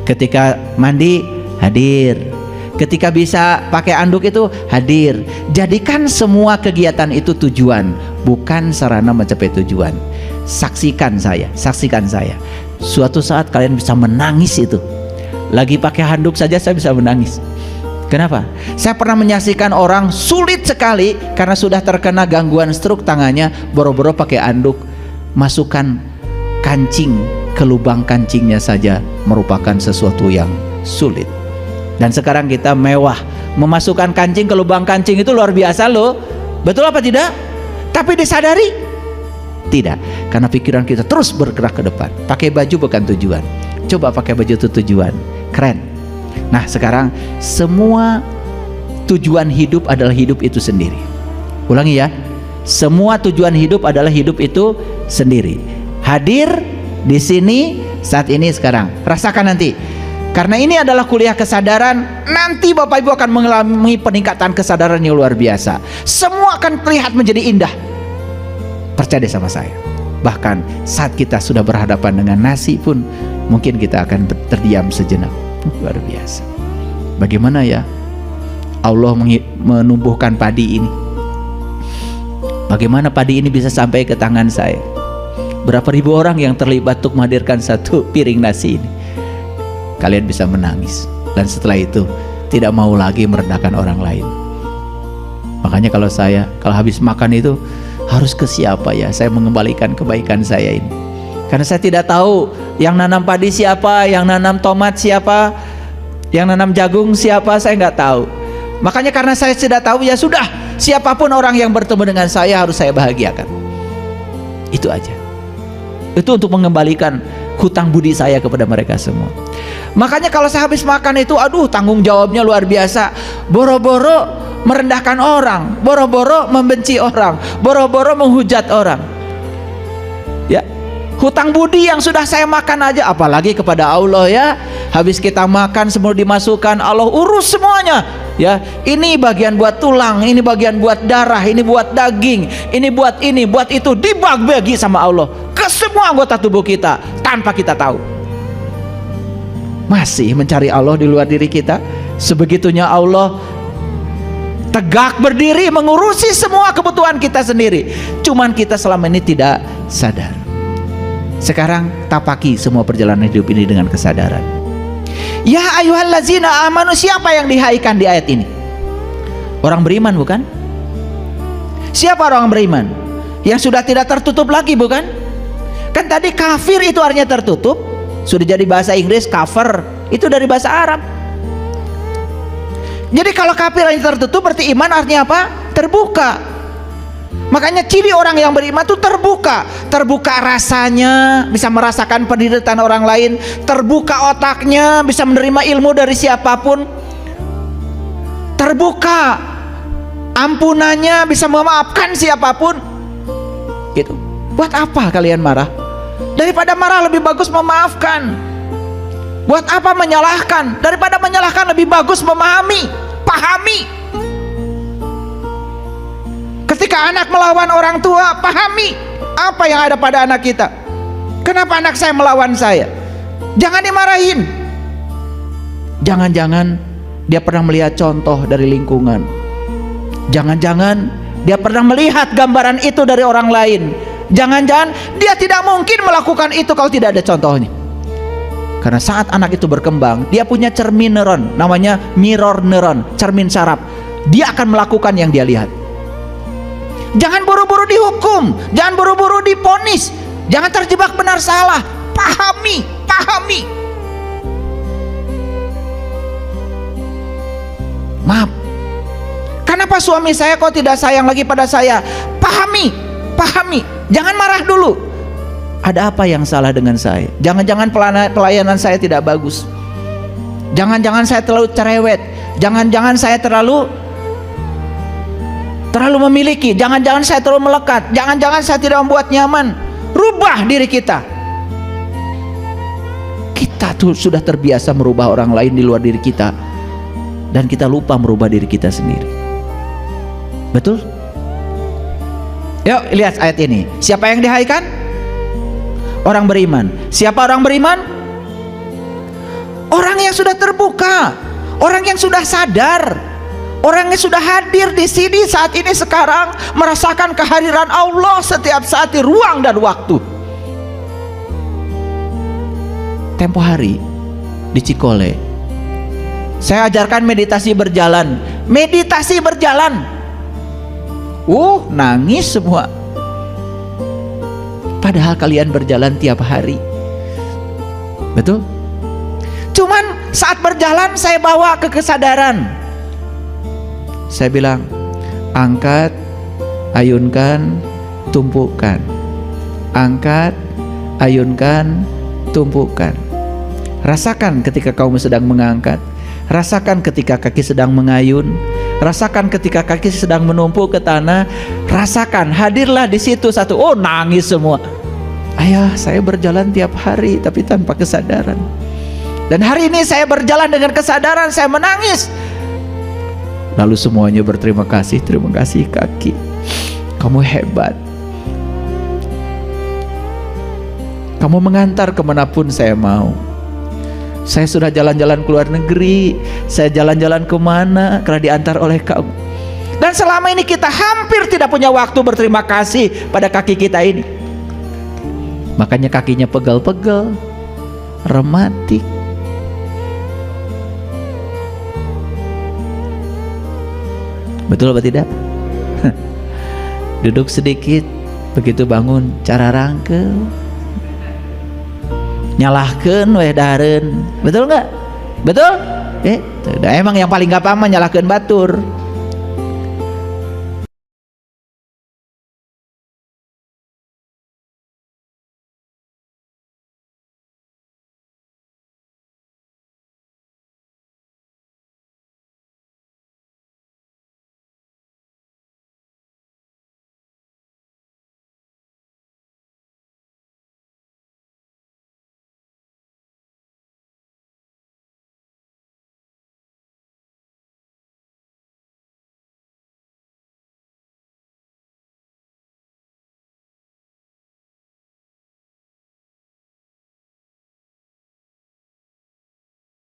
Ketika mandi hadir. Ketika bisa pakai anduk itu hadir. Jadikan semua kegiatan itu tujuan, bukan sarana mencapai tujuan. Saksikan saya. Suatu saat kalian bisa menangis itu. Lagi pakai handuk saja saya bisa menangis. Kenapa? Saya pernah menyaksikan orang sulit sekali karena sudah terkena gangguan stroke tangannya, boro-boro pakai anduk, masukkan kancing ke lubang kancingnya saja merupakan sesuatu yang sulit. Dan sekarang kita mewah, memasukkan kancing ke lubang kancing itu luar biasa loh. Betul apa tidak? Tapi disadari? Tidak, karena pikiran kita terus bergerak ke depan. Pakai baju bukan tujuan. Coba pakai baju itu tujuan. Keren. Nah sekarang semua tujuan hidup adalah hidup itu sendiri. Ulangi ya. Semua tujuan hidup adalah hidup itu sendiri. Hadir di sini saat ini sekarang. Rasakan nanti. Karena ini adalah kuliah kesadaran, nanti Bapak Ibu akan mengalami peningkatan kesadaran yang luar biasa. Semua akan terlihat menjadi indah. Percaya sama saya. Bahkan saat kita sudah berhadapan dengan nasi pun, mungkin kita akan terdiam sejenak. Luar biasa. Bagaimana ya Allah menumbuhkan padi ini? Bagaimana padi ini bisa sampai ke tangan saya? Berapa ribu orang yang terlibat untuk menghadirkan satu piring nasi ini? Kalian bisa menangis, dan setelah itu tidak mau lagi merendahkan orang lain. Makanya kalau habis makan itu harus ke siapa ya saya mengembalikan kebaikan saya ini, karena saya tidak tahu yang nanam padi siapa, yang nanam tomat siapa, yang nanam jagung siapa, saya nggak tahu. Makanya karena saya tidak tahu, ya sudah, siapapun orang yang bertemu dengan saya harus saya bahagiakan. Itu aja. Itu untuk mengembalikan hutang budi saya kepada mereka semua. Makanya kalau saya habis makan itu, aduh, tanggung jawabnya luar biasa. Boro-boro merendahkan orang, boro-boro membenci orang, boro-boro menghujat orang. Ya, hutang budi yang sudah saya makan aja, apalagi kepada Allah ya. Habis kita makan semua dimasukkan, Allah urus semuanya. Ya, ini bagian buat tulang, ini bagian buat darah, ini buat daging, ini, buat itu, dibagi sama Allah ke semua anggota tubuh kita tanpa kita tahu. Masih mencari Allah di luar diri kita. Sebegitunya Allah tegak berdiri mengurusi semua kebutuhan kita sendiri. Cuman kita selama ini tidak sadar. Sekarang tapaki semua perjalanan hidup ini dengan kesadaran. Ya ayyuhallazina amanu, siapa yang dihaikan di ayat ini? Orang beriman bukan? Siapa orang beriman? Yang sudah tidak tertutup lagi bukan? Kan tadi kafir itu artinya tertutup, sudah jadi bahasa Inggris. Kafir itu dari bahasa Arab. Jadi kalau kafir artinya tertutup, berarti iman artinya apa? Terbuka. Makanya ciri orang yang beriman itu terbuka. Terbuka rasanya, bisa merasakan penderitaan orang lain. Terbuka otaknya, bisa menerima ilmu dari siapapun. Terbuka ampunannya, bisa memaafkan siapapun. Gitu. Buat apa kalian marah? Daripada marah lebih bagus memaafkan. Buat apa menyalahkan? Daripada menyalahkan lebih bagus memahami, pahami. Ketika anak melawan orang tua, pahami apa yang ada pada anak kita. Kenapa anak saya melawan saya? Jangan dimarahin. Jangan-jangan dia pernah melihat contoh dari lingkungan. Jangan-jangan dia pernah melihat gambaran itu dari orang lain. Jangan-jangan dia tidak mungkin melakukan itu kalau tidak ada contohnya. Karena saat anak itu berkembang, dia punya cermin neuron, namanya mirror neuron, cermin saraf. Dia akan melakukan yang dia lihat. Jangan buru-buru dihukum, jangan buru-buru diponis, jangan terjebak benar salah. Pahami, pahami. Maaf, kenapa suami saya kok tidak sayang lagi pada saya? Pahami, pahami. Jangan marah dulu. Ada apa yang salah dengan saya? Jangan-jangan pelayanan saya tidak bagus. Jangan-jangan saya terlalu cerewet. Jangan-jangan saya terlalu memiliki. Jangan-jangan saya terlalu melekat. Jangan-jangan saya tidak membuat nyaman. Rubah diri kita. Kita tuh sudah terbiasa merubah orang lain di luar diri kita, dan kita lupa merubah diri kita sendiri. Betul? Yuk lihat ayat ini. Siapa yang dihaikan? Orang beriman. Siapa orang beriman? Orang yang sudah terbuka, orang yang sudah sadar, orang yang sudah hadir di sini saat ini sekarang, merasakan kehadiran Allah setiap saat di ruang dan waktu. Tempo hari di Cikole, saya ajarkan meditasi berjalan. Meditasi berjalan, nangis semua. Padahal kalian berjalan tiap hari, betul? Cuman saat berjalan saya bawa ke kesadaran. Saya bilang, angkat, ayunkan, tumpukan. Angkat, ayunkan, tumpukan. Rasakan ketika kamu sedang mengangkat, rasakan ketika kaki sedang mengayun, rasakan ketika kaki sedang menumpuk ke tanah, rasakan, hadirlah di situ satu. Nangis semua. Ayah, saya berjalan tiap hari tapi tanpa kesadaran. Dan hari ini saya berjalan dengan kesadaran, saya menangis. Lalu semuanya berterima kasih. Terima kasih kaki, kamu hebat. Kamu mengantar kemanapun saya mau. Saya sudah jalan-jalan ke luar negeri, saya jalan-jalan kemana karena diantar oleh kamu. Dan selama ini kita hampir tidak punya waktu berterima kasih pada kaki kita ini. Makanya kakinya pegel-pegel, rematik. Betul apa tidak? Duduk sedikit, begitu bangun cara rangkel, nyalahkeun weh dahareun. Betul nggak? Betul? Emang yang paling gampang mah nyalahkeun batur.